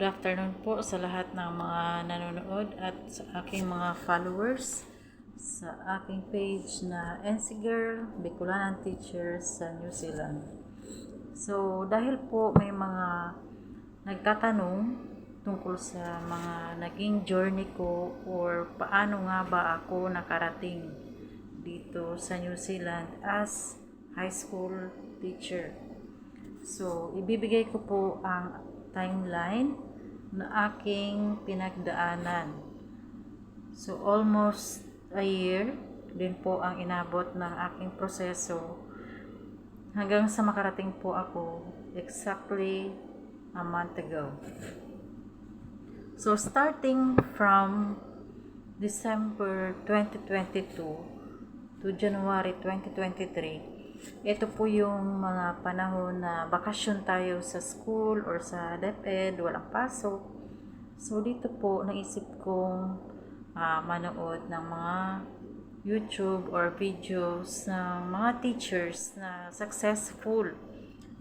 afternoon po sa lahat ng mga nanonood at sa aking mga followers sa aking page na NC Girl, Bicolana Teacher sa New Zealand. So, dahil po may mga nagtatanong tungkol sa mga naging journey ko or paano nga ba ako nakarating dito sa New Zealand as high school teacher. So, ibibigay ko po ang timeline na aking pinagdaanan. So, almost a year din po ang inabot ng aking proseso hanggang sa makarating po ako exactly a month ago. So, starting from December 2022 to January 2023, ito po yung mga panahon na bakasyon tayo sa school or sa DepEd, walang pasok. So, dito po naisip kong manood ng mga YouTube or videos ng mga teachers na successful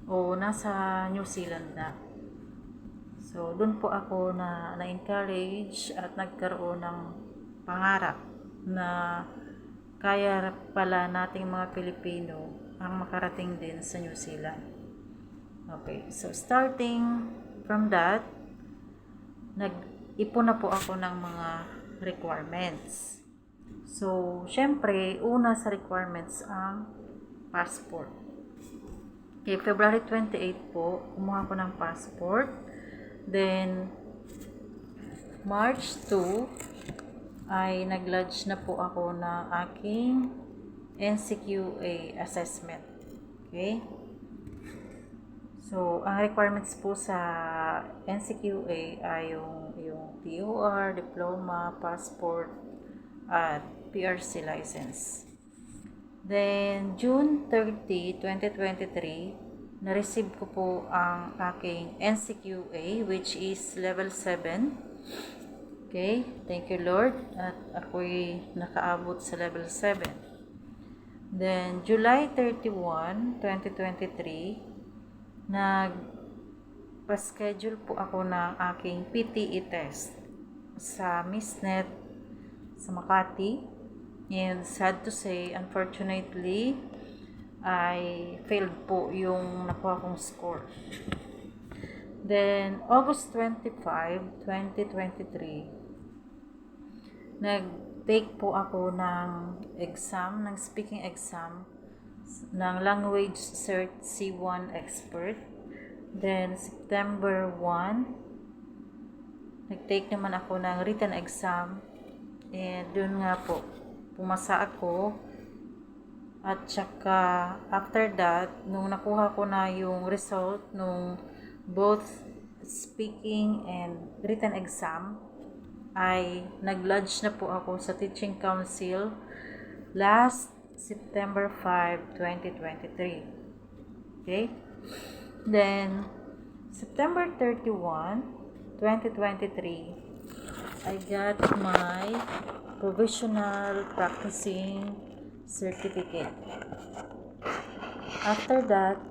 o nasa New Zealand na. So, doon po ako na-encourage at nagkaroon ng pangarap na kaya pala nating mga Pilipino ang makarating din sa New Zealand. Okay, so starting from that, nag-ipon na po ako ng mga requirements. So, syempre, una sa requirements ang passport. Okay, February 28 po, kumuha ko ng passport. Then, March 2, ay nag-lodge na po ako ng aking NCQA assessment. Okay? So, ang requirements po sa NCQA ay yung TOR, diploma, passport, at PRC license. Then, June 30, 2023, na-receive ko po ang aking NCQA, which is level 7. Okay, thank you Lord at ako'y nakaabot sa level 7. Then, July 31, 2023, nag-schedule po ako ng aking PTE test sa MissNet sa Makati. And sad to say, unfortunately, I failed po yung nakuha kong score. Then, August 25, 2023, nag-take po ako ng exam, ng speaking exam, ng Language Cert C1 Expert. Then, September 1, nag-take naman ako ng written exam. And dun nga po, pumasa ako. At saka, after that, nung nakuha ko na yung result nung both speaking and written exam, ay nag-lodge na po ako sa Teaching Council last September 5, 2023. Okay? Then, September 31, 2023, I got my provisional practicing certificate. After that,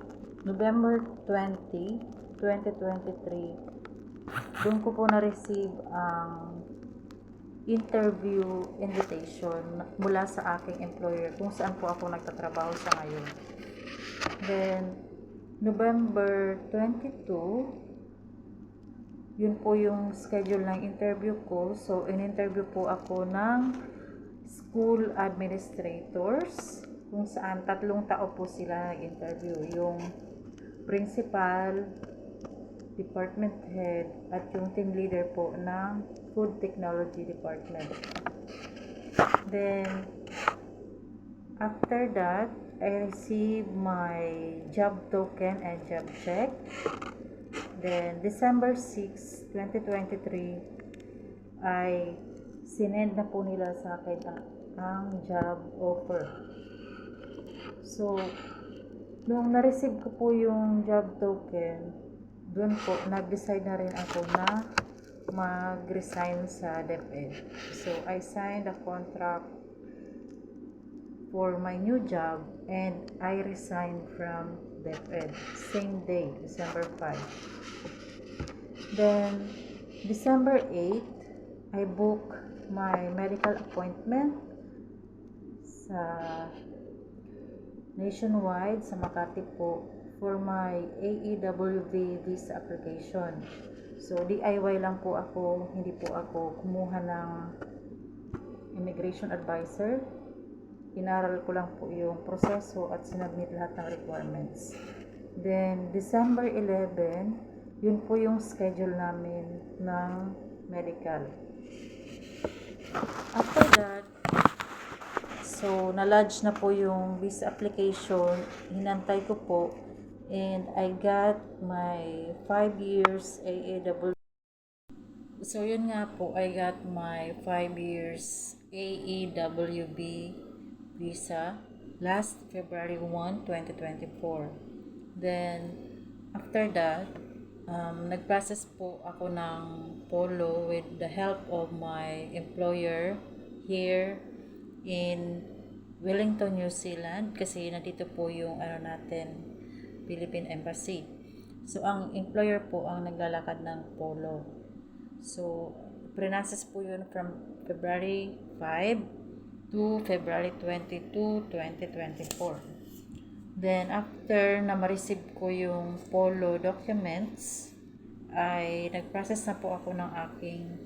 November 20, 2023, doon ko po na-receive ang interview invitation mula sa aking employer kung saan po ako nagtatrabaho sa ngayon. Then, November 22, yun po yung schedule ng interview ko. So, in-interview po ako ng school administrators kung saan 3 tao po sila nag-interview. Yung principal, department head, at yung team leader po ng food technology department. Then, after that, I received my job token and job check. Then, December 6, 2023, ay sinend na po nila sa akin ang job offer. So, nung na-receive ko po yung job token, doon po, nag-decide na rin ako na mag-resign sa DepEd. So, I signed a contract for my new job and I resigned from DepEd same day, December 5. Then, December 8, I book my medical appointment sa Nationwide sa Makati po for my AEWV visa application. So DIY lang po ako, hindi po ako kumuha ng immigration advisor. Inaral ko lang po yung proseso at sinubmit lahat ng requirements. Then December 11, yun po yung schedule namin ng medical. After that, so na-lodge na po yung visa application, hinantay ko po, and I got my 5 years AAW. So yun nga po, I got my 5 years AEWB visa last February 1, 2024. Then after that, nag-process po ako ng polo with the help of my employer here in Wellington, New Zealand, kasi nandito po yung Philippine Embassy. So ang employer po ang naglalakad ng polo. So pre-process po yun from February 5 to February 22, 2024. Then, after na ma-receive ko yung polo documents, ay nag-process na po ako ng aking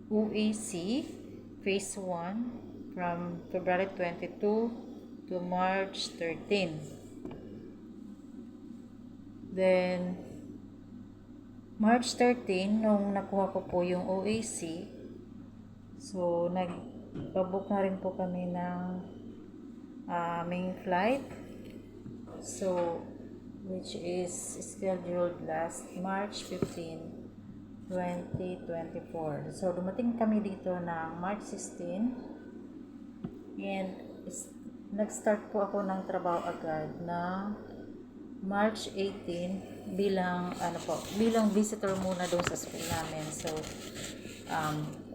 UAC Phase 1 from February 22 to March 13. Then, March 13, nung nakuha ko po yung OAC, so nag-book na rin po kami ng aming flight. So, which is scheduled last March 15, 2024. So, dumating kami dito ng March 16 and nag-start po ako ng trabaho agad na March 18 bilang visitor muna doon sa school namin. So,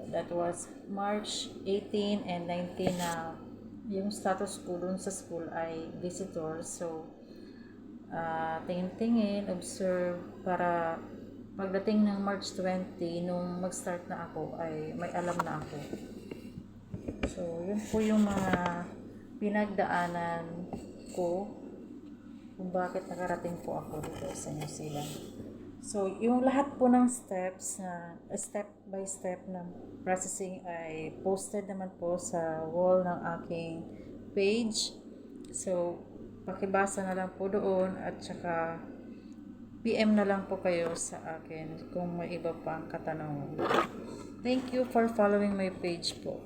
that was March 18 and 19 na yung status ko doon sa school ay visitor. So, tingin-tingin, observe, para pagdating ng March 20, nung mag-start na ako, ay may alam na ako. So, yun po yung mga pinagdaanan ko kung bakit nakarating po ako dito sa New Zealand. So, yung lahat po ng steps na step by step ng processing ay posted naman po sa wall ng aking page. So, pakibasa na lang po doon at saka PM na lang po kayo sa akin kung may iba pang katanungan. Thank you for following my page po.